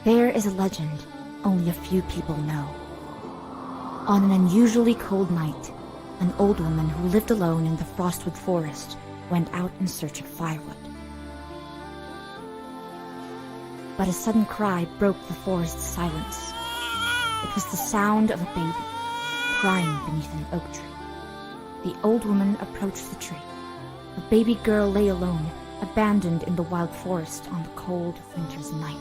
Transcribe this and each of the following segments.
There is a legend only a few people know. On an unusually cold night, an old woman who lived alone in the Frostwood Forest went out in search of firewood. But a sudden cry broke the forest's silence. It was the sound of a baby crying beneath an oak tree. The old woman approached the tree. A baby girl lay alone, abandoned in the wild forest on the cold winter's night.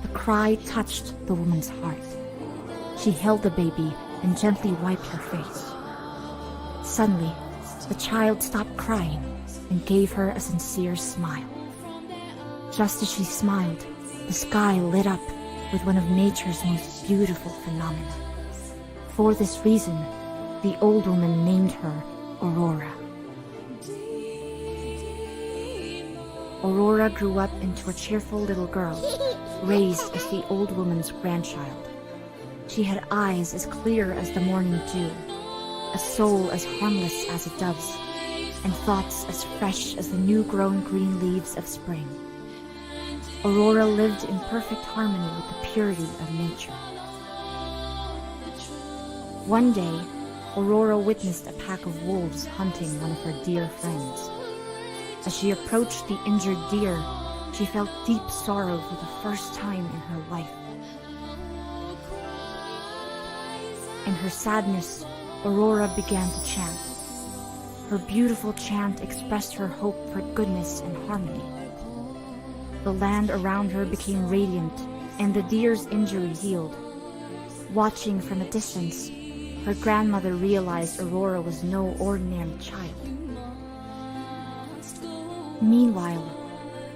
The cry touched the woman's heart. She held the baby and gently wiped her face. Suddenly, the child stopped crying and gave her a sincere smile. Just as she smiled, the sky lit up with one of nature's most beautiful phenomena. For this reason, the old woman named her Aurora. Aurora grew up into a cheerful little girl, raised as the old woman's grandchild. She had eyes as clear as the morning dew, a soul as harmless as a dove's, and thoughts as fresh as the new-grown green leaves of spring. Aurora lived in perfect harmony with the purity of nature. One day, Aurora witnessed a pack of wolves hunting one of her dear friends. As she approached the injured deer, she felt deep sorrow for the first time in her life. In her sadness, Aurora began to chant. Her beautiful chant expressed her hope for goodness and harmony. The land around her became radiant, and the deer's injury healed. Watching from a distance, her grandmother realized Aurora was no ordinary child. Meanwhile,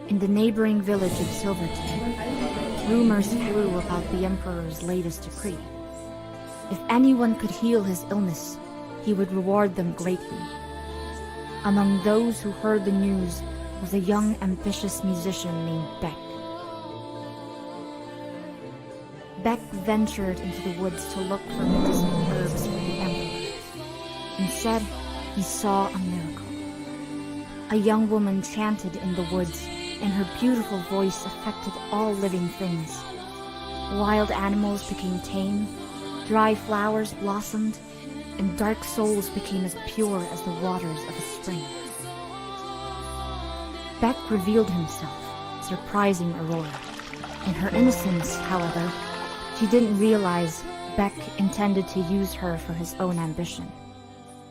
in the neighboring village of Silverton, rumors flew about the Emperor's latest decree. If anyone could heal his illness, he would reward them greatly. Among those who heard the news was a young, ambitious musician named Beck. Beck ventured into the woods to look for medicinal herbs for the Emperor. Instead, he saw a miracle. A young woman chanted in the woods, and her beautiful voice affected all living things. Wild animals became tame, dry flowers blossomed, and dark souls became as pure as the waters of a spring. Beck revealed himself, surprising Aurora. In her innocence, however, she didn't realize Beck intended to use her for his own ambition.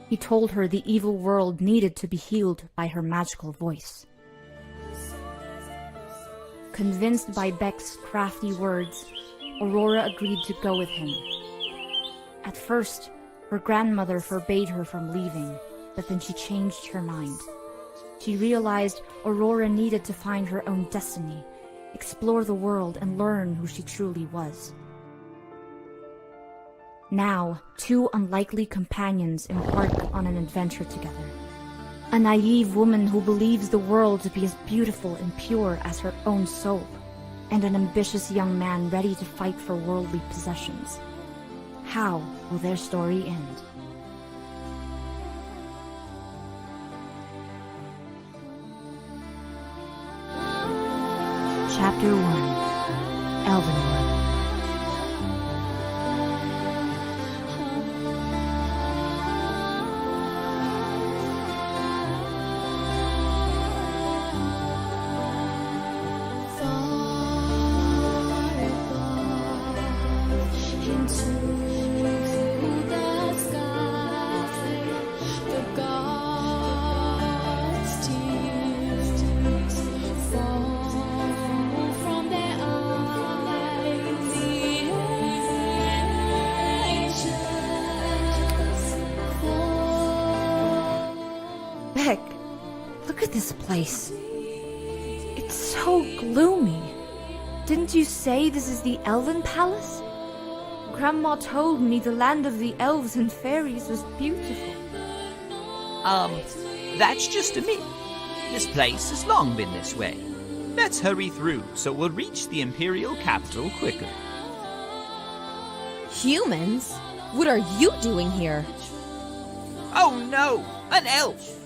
He told her the evil world needed to be healed by her magical voice. Convinced by Beck's crafty words, Aurora agreed to go with him. At first, her grandmother forbade her from leaving, but then she changed her mind. She realized Aurora needed to find her own destiny, explore the world, and learn who she truly was. Now, two unlikely companions embark on an adventure together. A naive woman who believes the world to be as beautiful and pure as her own soul, and an ambitious young man ready to fight for worldly possessions. How will their story end? Chapter 1: Elvenwood. Beck, look at this place. It's so gloomy. Didn't you say this is the Elven Palace? Grandma told me the land of the elves and fairies was beautiful. That's just a myth. This place has long been this way. Let's hurry through so we'll reach the Imperial capital quicker. Humans? What are you doing here? Oh no! An elf!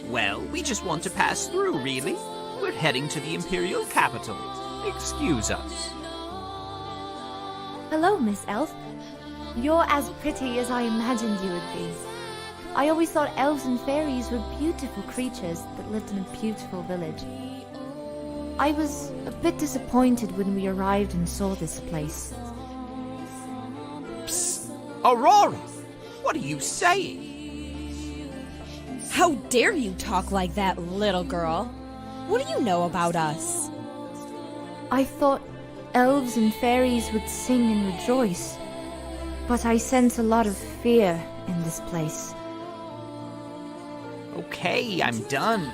Well, we just want to pass through, really. We're heading to the Imperial capital. Excuse us. Hello, Miss Elf. You're as pretty as I imagined you would be. I always thought elves and fairies were beautiful creatures that lived in a beautiful village. I was a bit disappointed when we arrived and saw this place. Psst! Aurora! What are you saying? How dare you talk like that, little girl? What do you know about us? I thought elves and fairies would sing and rejoice, but I sense a lot of fear in this place. Okay, I'm done.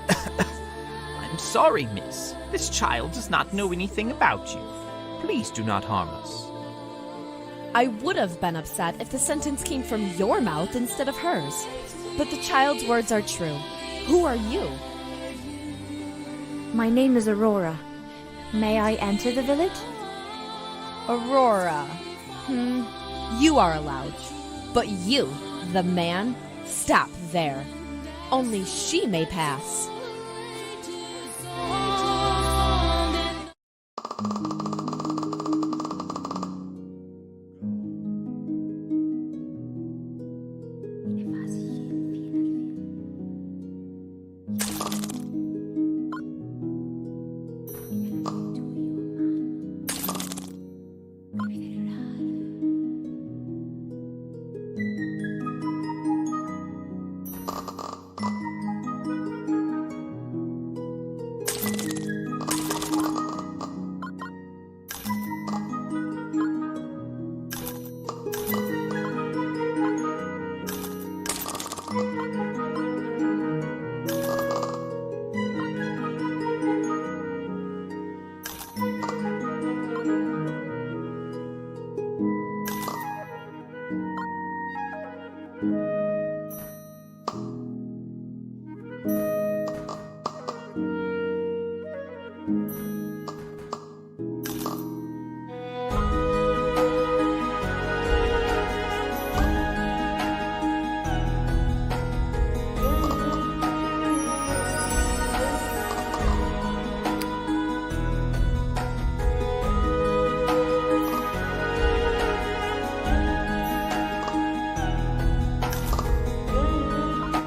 I'm sorry, miss. This child does not know anything about you. Please do not harm us. I would have been upset if the sentence came from your mouth instead of hers. But the child's words are true. Who are you? My name is Aurora. May I enter the village? Aurora. You are allowed. But you, the man, stop there. Only she may pass.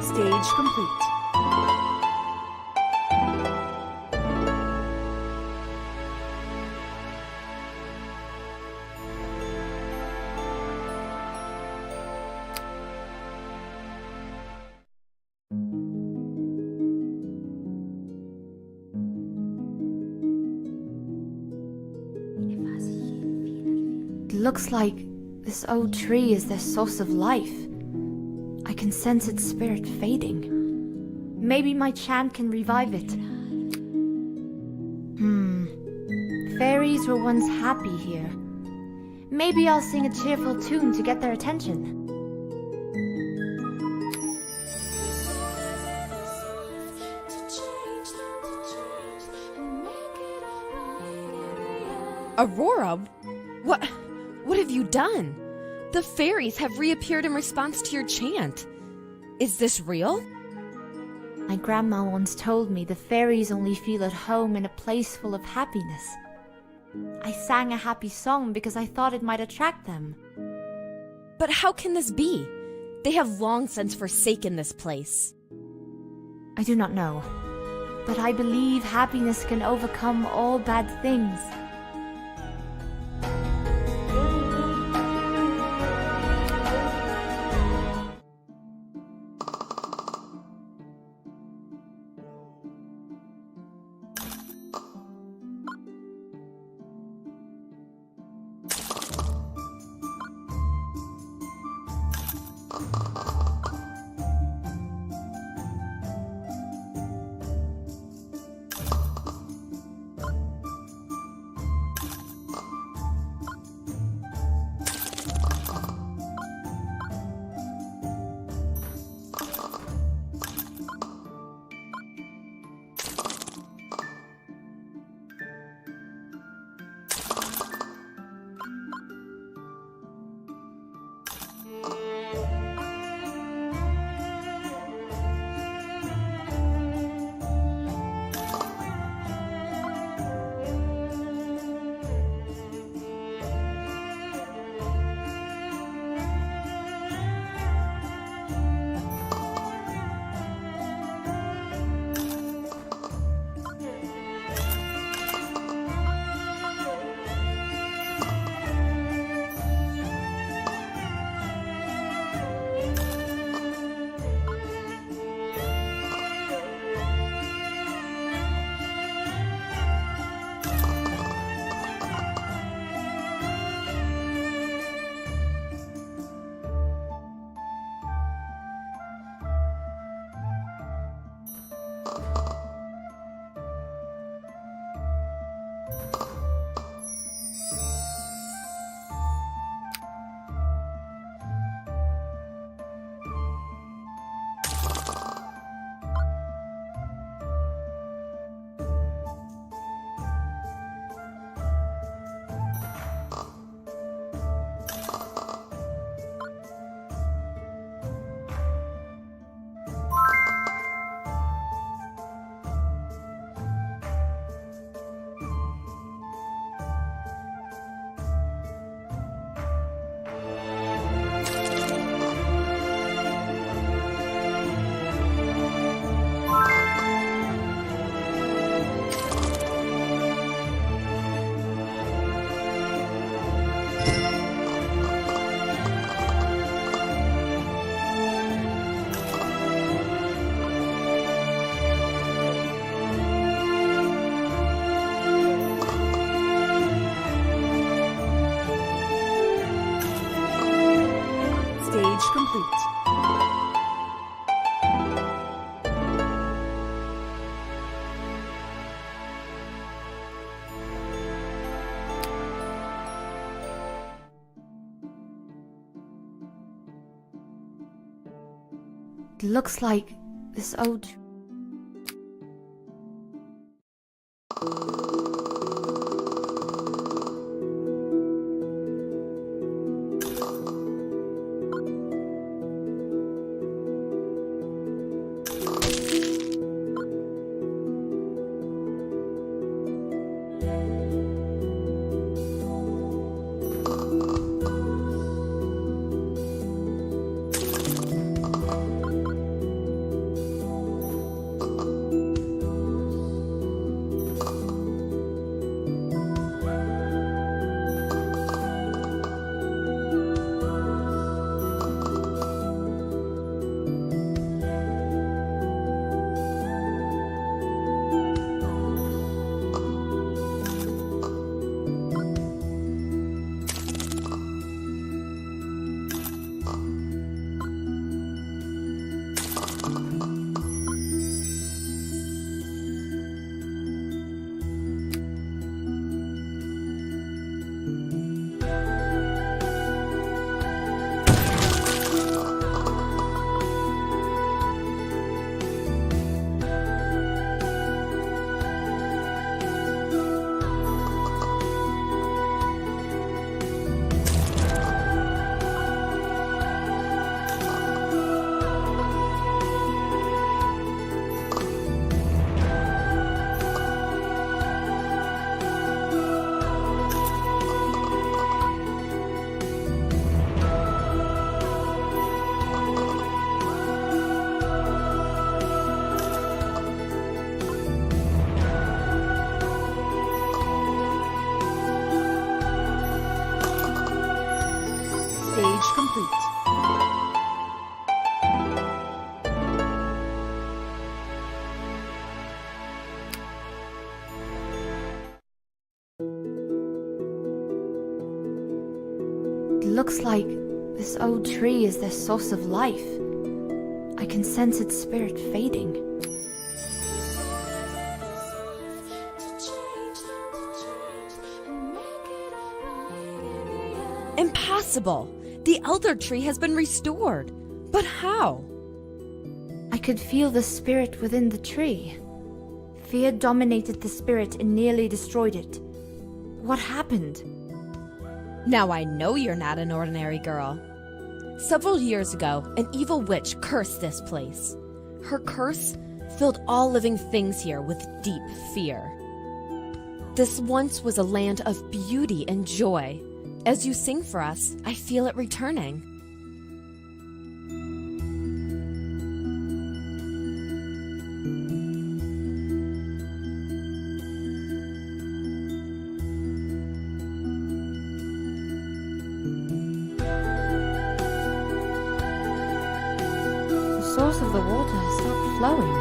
Stage complete. It looks like this old tree is their source of life. I can sense its spirit fading. Maybe my chant can revive it. Fairies were once happy here. Maybe I'll sing a cheerful tune to get their attention. Aurora? What have you done? The fairies have reappeared in response to your chant. Is this real? My grandma once told me the fairies only feel at home in a place full of happiness. I sang a happy song because I thought it might attract them. But how can this be? They have long since forsaken this place. I do not know, but I believe happiness can overcome all bad things. Stage complete. It looks like this old... Stage complete. It looks like this old tree is the source of life. I can sense its spirit fading. Impossible! The elder tree has been restored. But how? I could feel the spirit within the tree. Fear dominated the spirit and nearly destroyed it. What happened? Now I know you're not an ordinary girl. Several years ago, an evil witch cursed this place. Her curse filled all living things here with deep fear. This once was a land of beauty and joy. As you sing for us, I feel it returning. The source of the water has stopped flowing.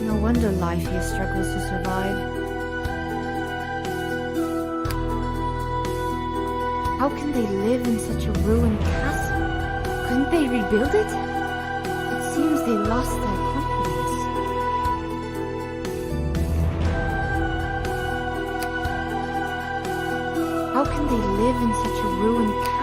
No wonder life here struggles to survive. How can they live in such a ruined castle? Couldn't they rebuild it? It seems they lost their confidence. How can they live in such a ruined